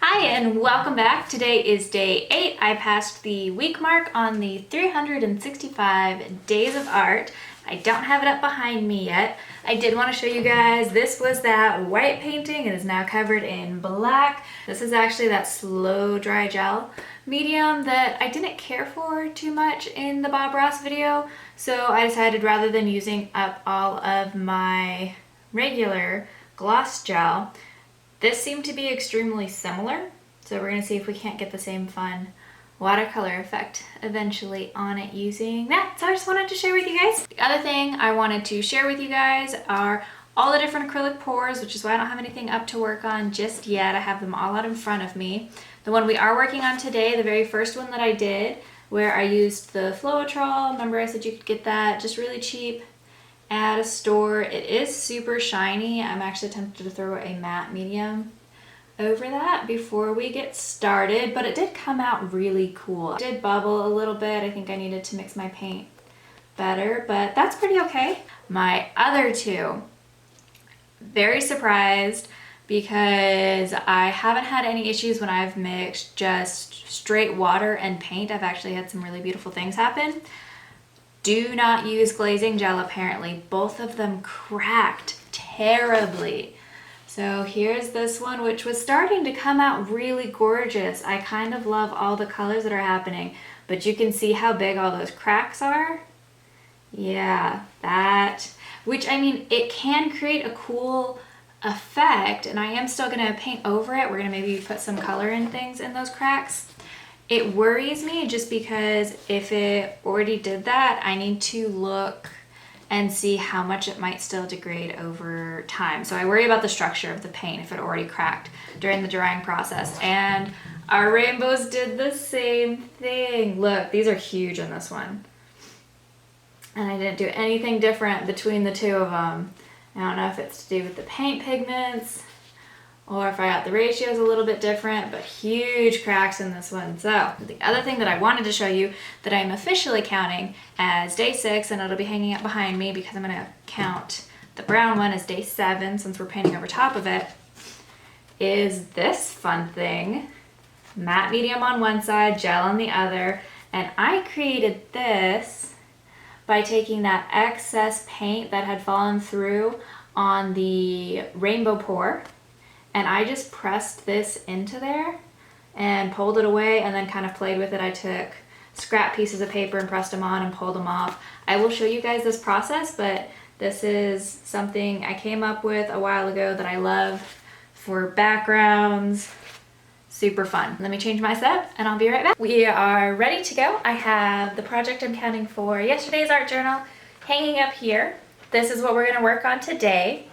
Hi and welcome back. Today is day 8. I passed the week mark on the 365 days of art. I don't have it up behind me yet. I did want to show you guys, this was that white painting. It is now covered in black. This is actually that slow dry gel medium that I didn't care for too much in the Bob Ross video. So I decided rather than using up all of my regular gloss gel, this seemed to be extremely similar, so we're going to see if we can't get the same fun watercolor effect eventually on it using that. So I just wanted to share with you guys. The other thing I wanted to share with you guys are all the different acrylic pours, which is why I don't have anything up to work on just yet. I have them all out in front of me. The one we are working on today, the very first one that I did, where I used the Floetrol. Remember I said you could get that just really cheap at a store. It is super shiny. I'm actually tempted to throw a matte medium over that before we get started, but it did come out really cool. It did bubble a little bit. I think I needed to mix my paint better, but that's pretty okay. My other two, very surprised because I haven't had any issues when I've mixed just straight water and paint. I've actually had some really beautiful things happen. Do not use glazing gel apparently. Both of them cracked terribly. So here's this one, which was starting to come out really gorgeous. I kind of love all the colors that are happening, but you can see how big all those cracks are. Yeah, that, which I mean, it can create a cool effect, and I am still gonna paint over it. We're gonna maybe put some color in things in those cracks. It worries me just because if it already did that, I need to look and see how much it might still degrade over time. So I worry about the structure of the paint if it already cracked during the drying process. And our rainbows did the same thing. Look, these are huge in this one. And I didn't do anything different between the two of them. I don't know if it's to do with the paint pigments or if I got the ratios a little bit different, but huge cracks in this one. So the other thing that I wanted to show you that I'm officially counting as day 6, and it'll be hanging up behind me because I'm gonna count the brown one as day 7 since we're painting over top of it, is this fun thing. Matte medium on one side, gel on the other, and I created this by taking that excess paint that had fallen through on the rainbow pour, and I just pressed this into there and pulled it away and then kind of played with it. I took scrap pieces of paper and pressed them on and pulled them off. I will show you guys this process, but this is something I came up with a while ago that I love for backgrounds. Super fun. Let me change my setup and I'll be right back. We are ready to go. I have the project I'm counting for yesterday's art journal hanging up here. This is what we're gonna work on today.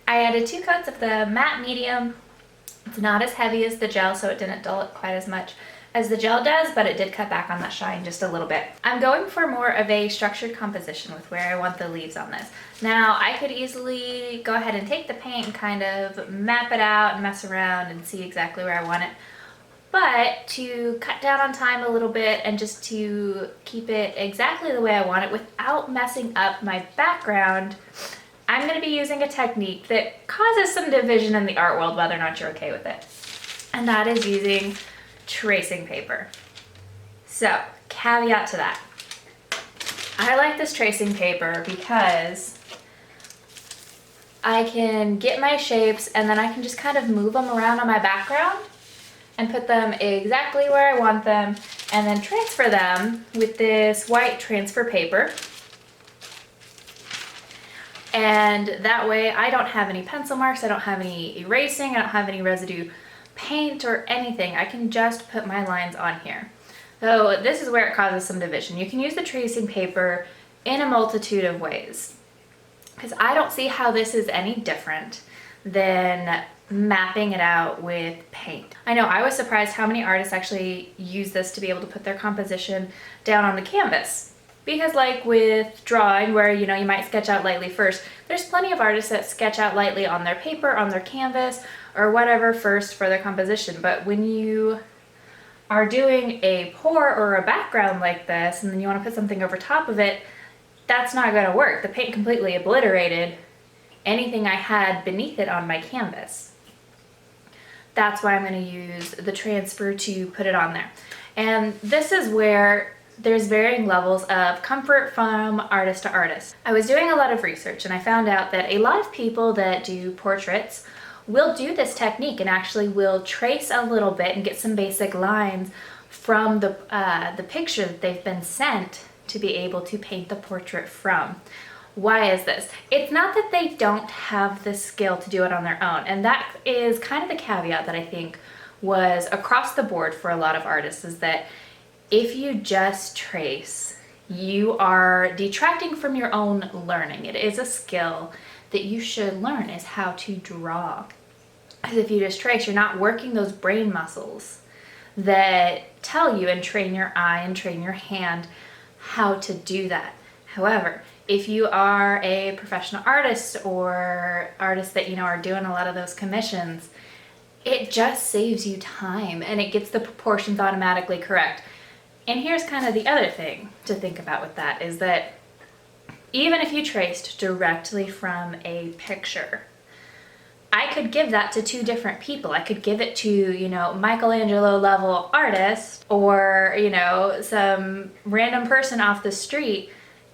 I added 2 coats of the matte medium. It's not as heavy as the gel, so it didn't dull it quite as much as the gel does, but it did cut back on that shine just a little bit. I'm going for more of a structured composition with where I want the leaves on this. Now, I could easily go ahead and take the paint and kind of map it out and mess around and see exactly where I want it. But to cut down on time a little bit and just to keep it exactly the way I want it without messing up my background, I'm going to be using a technique that causes some division in the art world whether or not you're okay with it. And that is using tracing paper. So, caveat to that. I like this tracing paper because I can get my shapes and then I can just kind of move them around on my background and put them exactly where I want them and then transfer them with this white transfer paper. And that way I don't have any pencil marks, I don't have any erasing, I don't have any residue paint or anything. I can just put my lines on here. So this is where it causes some division. You can use the tracing paper in a multitude of ways, because I don't see how this is any different than mapping it out with paint. I know I was surprised how many artists actually use this to be able to put their composition down on the canvas. Because like with drawing where, you know, you might sketch out lightly first, there's plenty of artists that sketch out lightly on their paper, on their canvas, or whatever first for their composition. But when you are doing a pour or a background like this, and then you want to put something over top of it, that's not going to work. The paint completely obliterated anything I had beneath it on my canvas. that's why I'm going to use the transfer to put it on there. And this is where there's varying levels of comfort from artist to artist. I was doing a lot of research and I found out that a lot of people that do portraits will do this technique and actually will trace a little bit and get some basic lines from the picture that they've been sent to be able to paint the portrait from. Why is this? It's not that they don't have the skill to do it on their own, and that is kind of the caveat that I think was across the board for a lot of artists, is that if you just trace, you are detracting from your own learning. It is a skill that you should learn, is how to draw. Because if you just trace, you're not working those brain muscles that tell you and train your eye and train your hand how to do that. However, if you are a professional artist or artists that are doing a lot of those commissions, it just saves you time and it gets the proportions automatically correct. And here's kind of the other thing to think about with that, is that even if you traced directly from a picture, I could give that to two different people. I could give it to, Michelangelo level artist or, some random person off the street,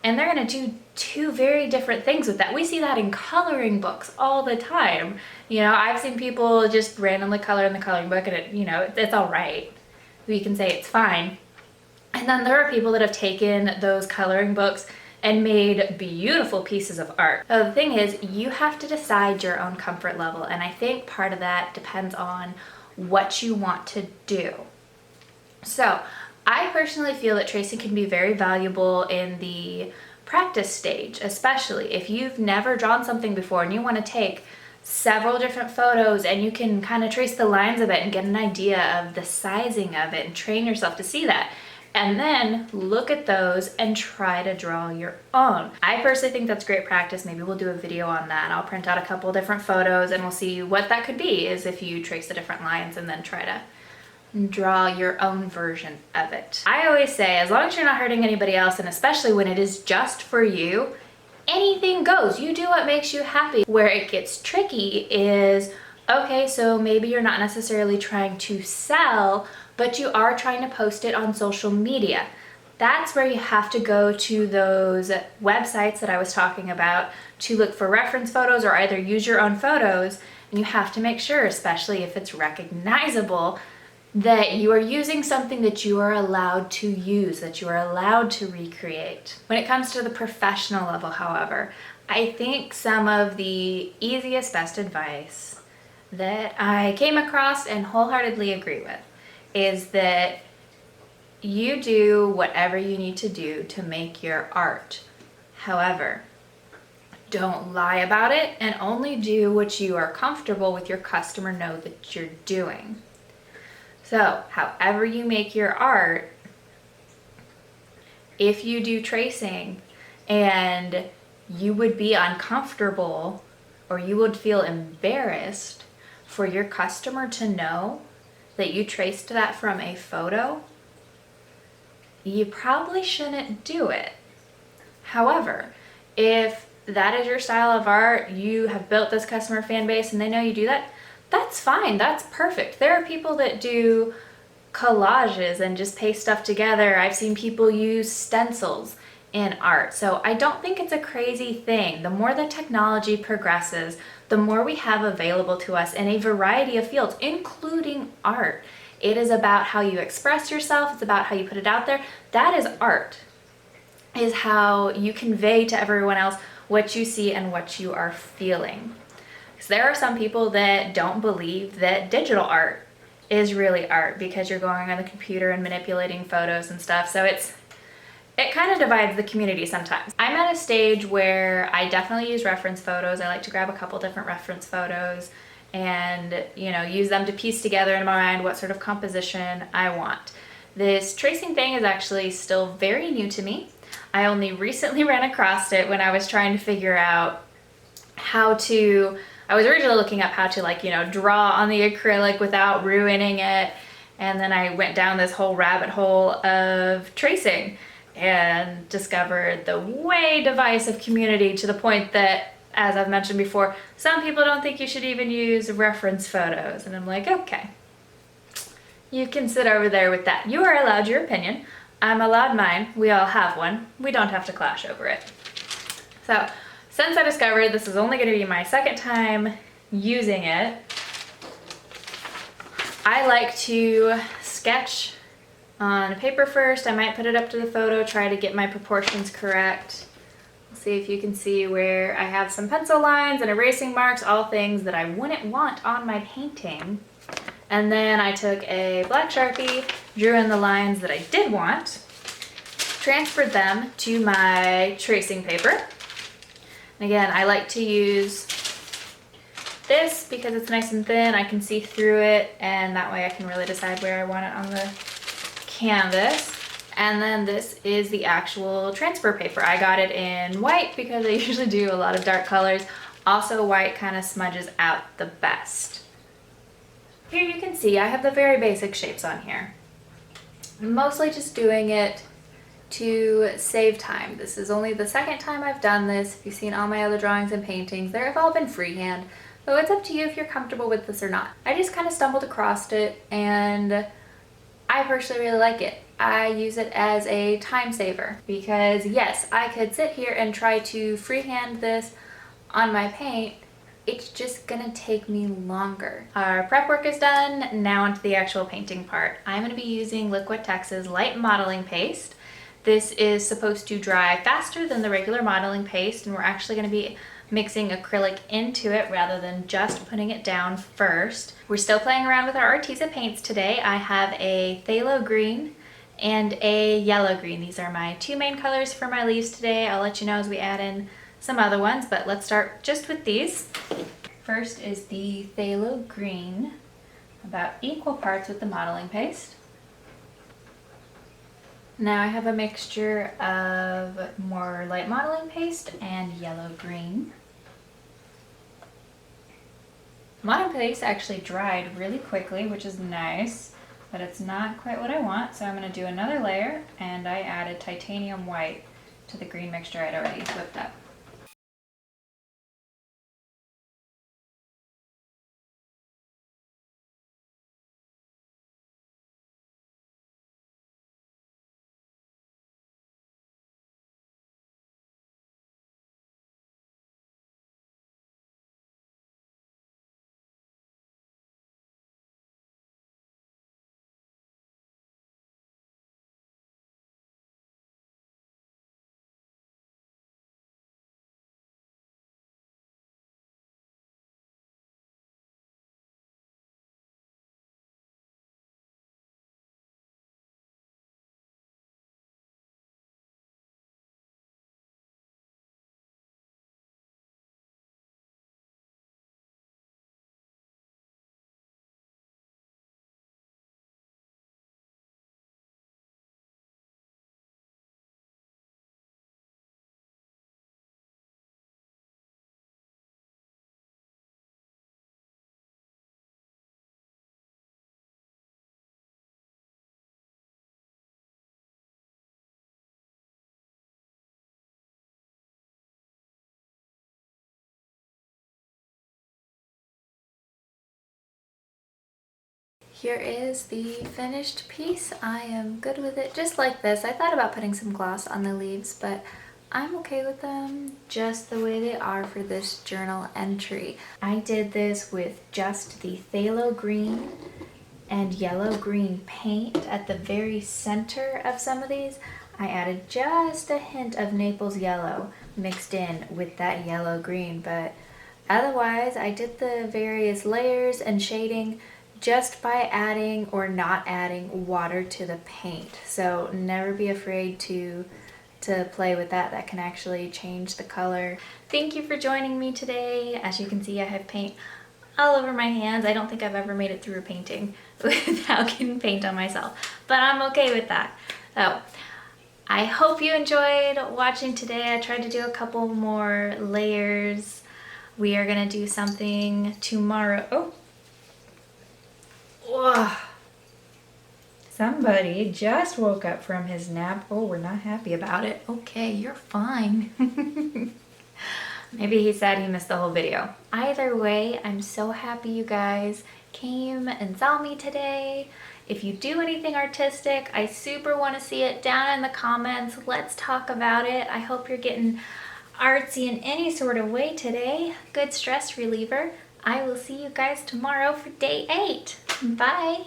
and they're going to do two very different things with that. We see that in coloring books all the time. I've seen people just randomly color in the coloring book and it's all right. We can say it's fine. And then there are people that have taken those coloring books and made beautiful pieces of art. So the thing is, you have to decide your own comfort level, and I think part of that depends on what you want to do. So I personally feel that tracing can be very valuable in the practice stage, especially if you've never drawn something before and you want to take several different photos and you can kind of trace the lines of it and get an idea of the sizing of it and train yourself to see that. And then look at those and try to draw your own. I personally think that's great practice. Maybe we'll do a video on that. I'll print out a couple different photos and we'll see what that could be, is if you trace the different lines and then try to draw your own version of it. I always say, as long as you're not hurting anybody else, and especially when it is just for you, anything goes. You do what makes you happy. Where it gets tricky is, okay, so maybe you're not necessarily trying to sell, but you are trying to post it on social media. That's where you have to go to those websites that I was talking about to look for reference photos or either use your own photos. And you have to make sure, especially if it's recognizable, that you are using something that you are allowed to use, that you are allowed to recreate. When it comes to the professional level, however, I think some of the easiest, best advice that I came across and wholeheartedly agree with is that you do whatever you need to do to make your art. However, don't lie about it and only do what you are comfortable with your customer know that you're doing. So, however you make your art, if you do tracing and you would be uncomfortable or you would feel embarrassed for your customer to know that you traced that from a photo, you probably shouldn't do it. However, if that is your style of art, you have built this customer fan base and they know you do that, that's fine, that's perfect. There are people that do collages and just paste stuff together. I've seen people use stencils in art. So I don't think it's a crazy thing. The more the technology progresses, the more we have available to us in a variety of fields, including art. It is about how you express yourself. It's about how you put it out there. That is art, is how you convey to everyone else what you see and what you are feeling. Because there are some people that don't believe that digital art is really art because you're going on the computer and manipulating photos and stuff. So it kind of divides the community sometimes. I'm at a stage where I definitely use reference photos. I like to grab a couple different reference photos and use them to piece together in my mind what sort of composition I want. This tracing thing is actually still very new to me. I only recently ran across it when I was trying to figure out how to, I was originally looking up how to draw on the acrylic without ruining it. And then I went down this whole rabbit hole of tracing and discovered the way divisive community to the point that as I've mentioned before, some people don't think you should even use reference photos. And I'm like, okay, you can sit over there with that. You are allowed your opinion. I'm allowed mine. We all have one. We don't have to clash over it. So since I discovered this is only going to be my second time using it, I like to sketch on paper first. I might put it up to the photo, try to get my proportions correct. See if you can see where I have some pencil lines and erasing marks, all things that I wouldn't want on my painting. And then I took a black Sharpie, drew in the lines that I did want, transferred them to my tracing paper. And again, I like to use this because it's nice and thin. I can see through it, and that way I can really decide where I want it on the canvas. And then this is the actual transfer paper. I got it in white because I usually do a lot of dark colors. Also, white kind of smudges out the best. Here you can see I have the very basic shapes on here. I'm mostly just doing it to save time. This is only the second time I've done this. If you've seen all my other drawings and paintings, they've all been freehand. So it's up to you if you're comfortable with this or not. I just kind of stumbled across it, and I personally really like it. I use it as a time saver because yes, I could sit here and try to freehand this on my paint. It's just gonna take me longer. Our prep work is done, now onto the actual painting part. I'm gonna be using Liquitex Light Modeling Paste. This is supposed to dry faster than the regular modeling paste, and we're actually gonna be mixing acrylic into it rather than just putting it down first. We're still playing around with our Arteza paints today. I have a phthalo green and a yellow green. These are my two main colors for my leaves today. I'll let you know as we add in some other ones, but let's start just with these. First is the phthalo green, about equal parts with the modeling paste. Now I have a mixture of more light modeling paste and yellow green. Modeling paste actually dried really quickly, which is nice, but it's not quite what I want, so I'm going to do another layer, and I added titanium white to the green mixture I'd already whipped up. Here is the finished piece. I am good with it just like this. I thought about putting some gloss on the leaves, but I'm okay with them just the way they are for this journal entry. I did this with just the phthalo green and yellow green paint at the very center of some of these. I added just a hint of Naples yellow mixed in with that yellow green, but otherwise I did the various layers and shading just by adding or not adding water to the paint. So never be afraid to play with that. That can actually change the color. Thank you for joining me today. As you can see, I have paint all over my hands. I don't think I've ever made it through a painting without getting paint on myself, but I'm okay with that. So I hope you enjoyed watching today. I tried to do a couple more layers. We are gonna do something tomorrow. Ugh. Somebody just woke up from his nap. Oh, we're not happy about it. Okay, you're fine. Maybe he said he missed the whole video. Either way, I'm so happy you guys came and saw me today. If you do anything artistic, I super want to see it down in the comments. Let's talk about it. I hope you're getting artsy in any sort of way today. Good stress reliever. I will see you guys tomorrow for day 8. Bye.